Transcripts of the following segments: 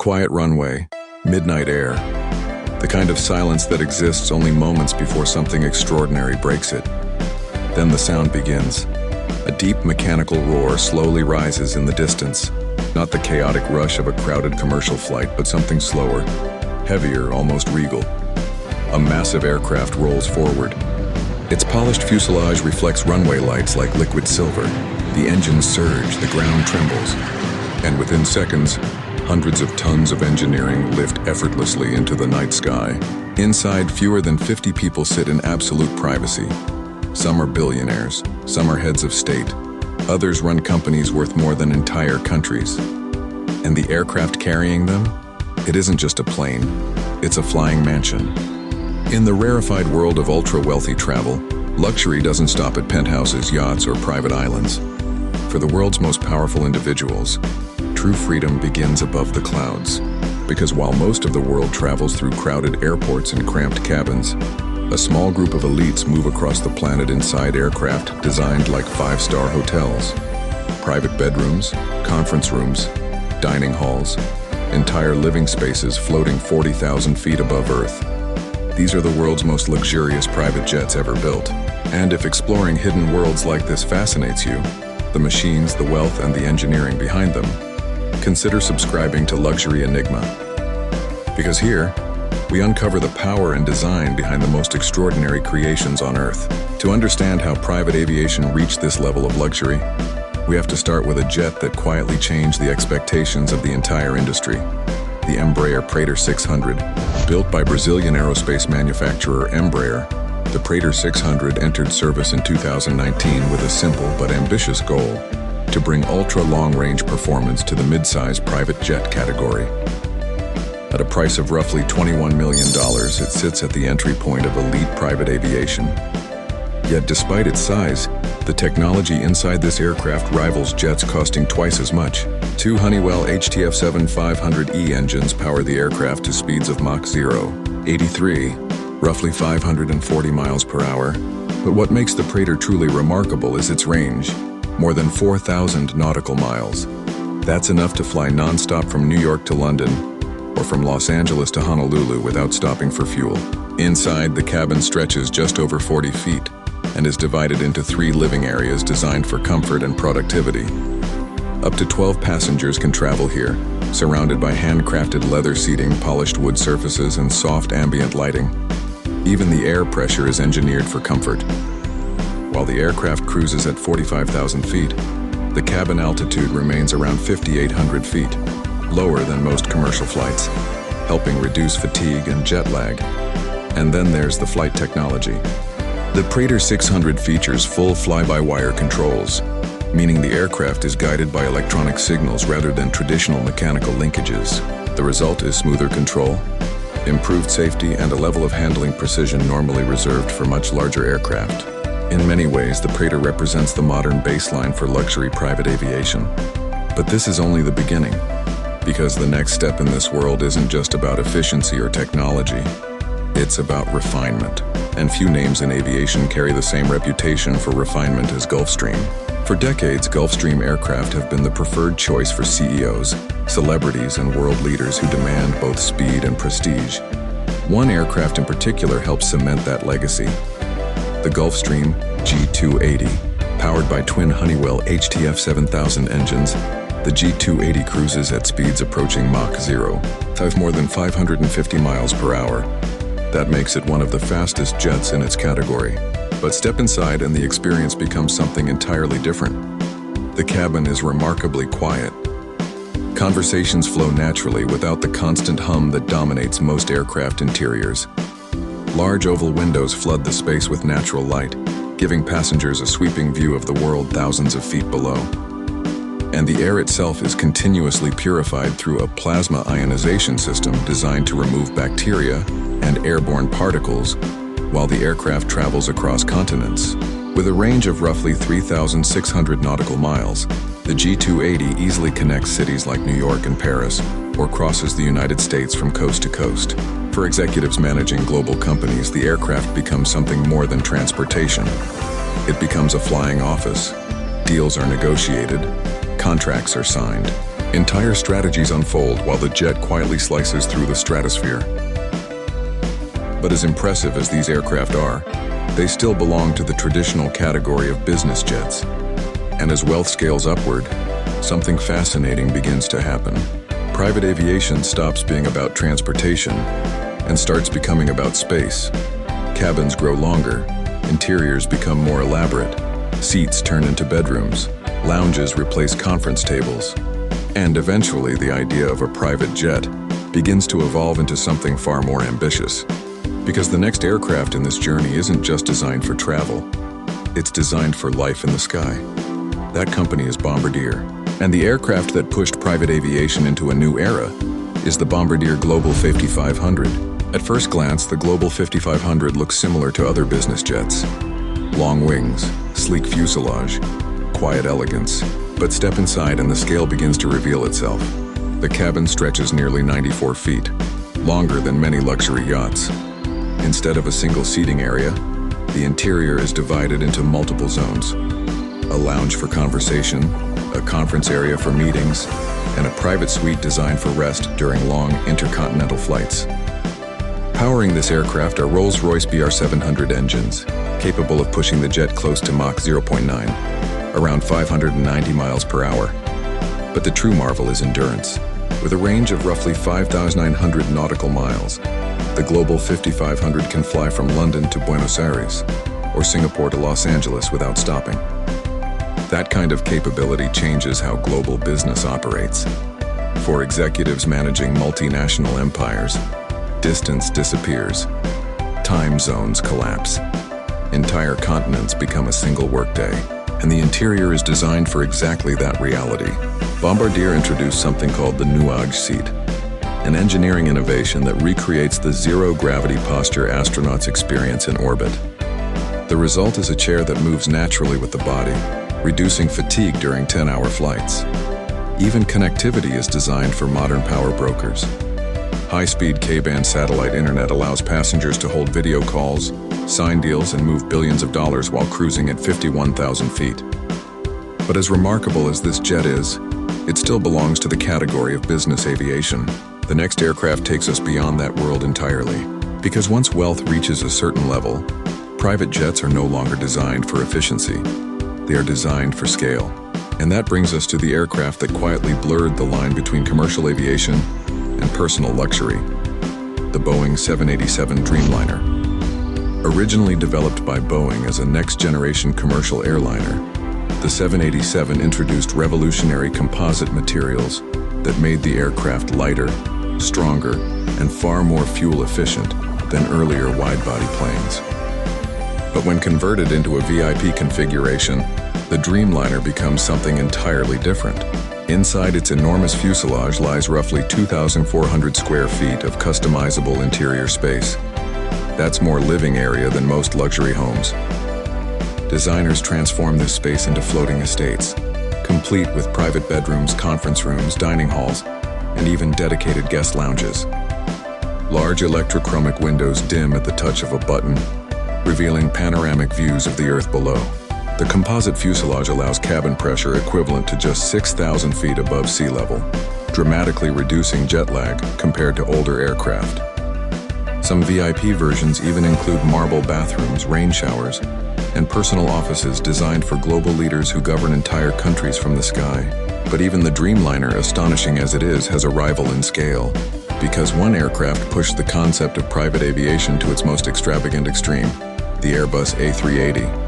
quiet runway, midnight air, the kind of silence that exists only moments before something extraordinary breaks it. Then the sound begins. A deep mechanical roar slowly rises in the distance, not the chaotic rush of a crowded commercial flight, but something slower, heavier, almost regal. A massive aircraft rolls forward. Its polished fuselage reflects runway lights like liquid silver. The engines surge, the ground trembles, and within seconds, hundreds of tons of engineering lift effortlessly into the night sky. Inside, fewer than 50 people sit in absolute privacy. Some are billionaires, some are heads of state. Others run companies worth more than entire countries. And the aircraft carrying them? It isn't just a plane, it's a flying mansion. In the rarefied world of ultra-wealthy travel, luxury doesn't stop at penthouses, yachts, or private islands. For the world's most powerful individuals, true freedom begins above the clouds. Because while most of the world travels through crowded airports and cramped cabins, a small group of elites move across the planet inside aircraft designed like five-star hotels. Private bedrooms, conference rooms, dining halls, entire living spaces floating 40,000 feet above Earth. These are the world's most luxurious private jets ever built. And if exploring hidden worlds like this fascinates you, the machines, the wealth, and the engineering behind them, consider subscribing to Luxury Enigma. Because here, we uncover the power and design behind the most extraordinary creations on Earth. To understand how private aviation reached this level of luxury, we have to start with a jet that quietly changed the expectations of the entire industry. The Embraer Praetor 600. Built by Brazilian aerospace manufacturer Embraer, the Praetor 600 entered service in 2019 with a simple but ambitious goal: to bring ultra-long-range performance to the mid-size private jet category. At a price of roughly $21 million, it sits at the entry point of elite private aviation. Yet despite its size, the technology inside this aircraft rivals jets costing twice as much. Two Honeywell HTF7-500E engines power the aircraft to speeds of Mach 0.83, roughly 540 miles per hour. But what makes the Praetor truly remarkable is its range, more than 4,000 nautical miles. That's enough to fly non-stop from New York to London, or from Los Angeles to Honolulu without stopping for fuel. Inside, the cabin stretches just over 40 feet and is divided into 3 living areas designed for comfort and productivity. Up to 12 passengers can travel here, surrounded by handcrafted leather seating, polished wood surfaces, and soft ambient lighting. Even the air pressure is engineered for comfort. While the aircraft cruises at 45,000 feet, the cabin altitude remains around 5,800 feet, lower than most commercial flights, helping reduce fatigue and jet lag. And then there's the flight technology. The Praetor 600 features full fly-by-wire controls, meaning the aircraft is guided by electronic signals rather than traditional mechanical linkages. The result is smoother control, improved safety, and a level of handling precision normally reserved for much larger aircraft. In many ways, the Praetor represents the modern baseline for luxury private aviation. But this is only the beginning, because the next step in this world isn't just about efficiency or technology. It's about refinement. And few names in aviation carry the same reputation for refinement as Gulfstream. For decades, Gulfstream aircraft have been the preferred choice for CEOs, celebrities, and world leaders who demand both speed and prestige. One aircraft in particular helps cement that legacy: the Gulfstream G280. Powered by twin Honeywell HTF7000 engines, the G280 cruises at speeds approaching Mach 0, more than 550 miles per hour. That makes it one of the fastest jets in its category. But step inside and the experience becomes something entirely different. The cabin is remarkably quiet. Conversations flow naturally without the constant hum that dominates most aircraft interiors. Large oval windows flood the space with natural light, giving passengers a sweeping view of the world thousands of feet below. And the air itself is continuously purified through a plasma ionization system designed to remove bacteria and airborne particles while the aircraft travels across continents. With a range of roughly 3,600 nautical miles, the G280 easily connects cities like New York and Paris, or crosses the United States from coast to coast. For executives managing global companies, the aircraft becomes something more than transportation. It becomes a flying office. Deals are negotiated, contracts are signed, Entire strategies unfold while the jet quietly slices through the stratosphere. But as impressive as these aircraft are, they still belong to the traditional category of business jets. And as wealth scales upward, something fascinating begins to happen. Private aviation stops being about transportation and starts becoming about space. Cabins grow longer, interiors become more elaborate, seats turn into bedrooms, lounges replace conference tables, and eventually the idea of a private jet begins to evolve into something far more ambitious. Because the next aircraft in this journey isn't just designed for travel, it's designed for life in the sky. That company is Bombardier. And the aircraft that pushed private aviation into a new era is the Bombardier Global 5500. At first glance, the Global 5500 looks similar to other business jets. Long wings, sleek fuselage, quiet elegance. But step inside and the scale begins to reveal itself. The cabin stretches nearly 94 feet, longer than many luxury yachts. Instead of a single seating area, the interior is divided into multiple zones. A lounge for conversation, a conference area for meetings, and a private suite designed for rest during long intercontinental flights. Powering this aircraft are Rolls-Royce BR700 engines, capable of pushing the jet close to Mach 0.9, around 590 miles per hour. But the true marvel is endurance. With a range of roughly 5,900 nautical miles, the Global 5500 can fly from London to Buenos Aires, or Singapore to Los Angeles without stopping. That kind of capability changes how global business operates. For executives managing multinational empires, distance disappears, time zones collapse, entire continents become a single workday, and the interior is designed for exactly that reality. Bombardier introduced something called the Nuage seat, an engineering innovation that recreates the zero-gravity posture astronauts experience in orbit. The result is a chair that moves naturally with the body, reducing fatigue during 10-hour flights. Even connectivity is designed for modern power brokers. High-speed K-band satellite internet allows passengers to hold video calls, sign deals, and move billions of dollars while cruising at 51,000 feet. But as remarkable as this jet is, it still belongs to the category of business aviation. The next aircraft takes us beyond that world entirely. Because once wealth reaches a certain level, private jets are no longer designed for efficiency. They are designed for scale. And that brings us to the aircraft that quietly blurred the line between commercial aviation and personal luxury, the Boeing 787 Dreamliner. Originally developed by Boeing as a next-generation commercial airliner, the 787 introduced revolutionary composite materials that made the aircraft lighter, stronger, and far more fuel-efficient than earlier wide-body planes. But when converted into a VIP configuration, the Dreamliner becomes something entirely different. Inside its enormous fuselage lies roughly 2,400 square feet of customizable interior space. That's more living area than most luxury homes. Designers transform this space into floating estates, complete with private bedrooms, conference rooms, dining halls, and even dedicated guest lounges. Large electrochromic windows dim at the touch of a button, revealing panoramic views of the Earth below. The composite fuselage allows cabin pressure equivalent to just 6,000 feet above sea level, dramatically reducing jet lag compared to older aircraft. Some VIP versions even include marble bathrooms, rain showers, and personal offices designed for global leaders who govern entire countries from the sky. But even the Dreamliner, astonishing as it is, has a rival in scale, because one aircraft pushed the concept of private aviation to its most extravagant extreme, the Airbus A380.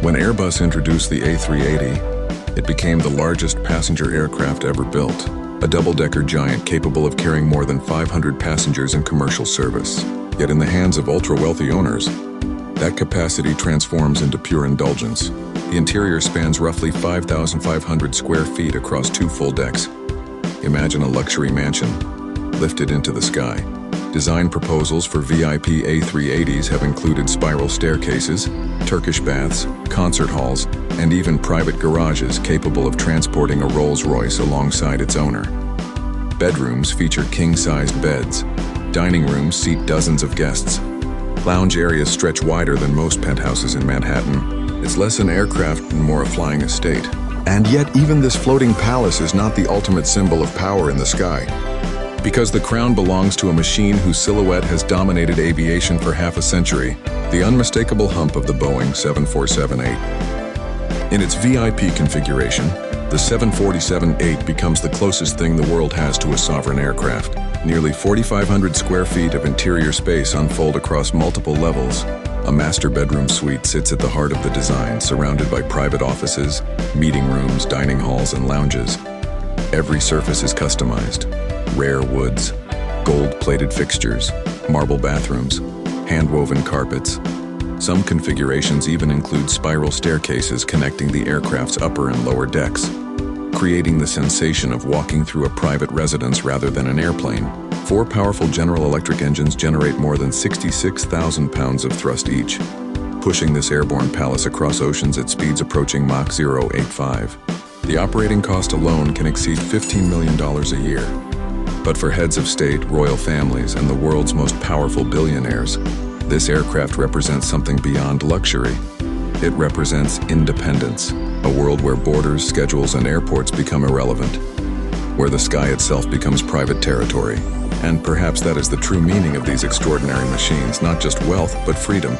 When Airbus introduced the A380, it became the largest passenger aircraft ever built, a double-decker giant capable of carrying more than 500 passengers in commercial service. Yet in the hands of ultra-wealthy owners, that capacity transforms into pure indulgence. The interior spans roughly 5,500 square feet across 2 full decks. Imagine a luxury mansion lifted into the sky. Design proposals for VIP A380s have included spiral staircases, Turkish baths, concert halls, and even private garages capable of transporting a Rolls-Royce alongside its owner. Bedrooms feature king-sized beds. Dining rooms seat dozens of guests. Lounge areas stretch wider than most penthouses in Manhattan. It's less an aircraft and more a flying estate. And yet even this floating palace is not the ultimate symbol of power in the sky. Because the crown belongs to a machine whose silhouette has dominated aviation for half a century, the unmistakable hump of the Boeing 747-8. In its VIP configuration, the 747-8 becomes the closest thing the world has to a sovereign aircraft. Nearly 4,500 square feet of interior space unfold across multiple levels. A master bedroom suite sits at the heart of the design, surrounded by private offices, meeting rooms, dining halls, and lounges. Every surface is customized. Rare woods, gold-plated fixtures, marble bathrooms, hand-woven carpets. Some configurations even include spiral staircases connecting the aircraft's upper and lower decks, creating the sensation of walking through a private residence rather than an airplane. 4 powerful General Electric engines generate more than 66,000 pounds of thrust each, pushing this airborne palace across oceans at speeds approaching Mach 0.85. The operating cost alone can exceed $15 million a year. But for heads of state, royal families, and the world's most powerful billionaires, this aircraft represents something beyond luxury. It represents independence, a world where borders, schedules, and airports become irrelevant, where the sky itself becomes private territory. And perhaps that is the true meaning of these extraordinary machines, not just wealth, but freedom.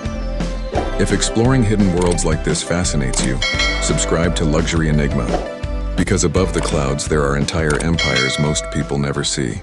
If exploring hidden worlds like this fascinates you, subscribe to Luxury Enigma, because above the clouds there are entire empires most people never see.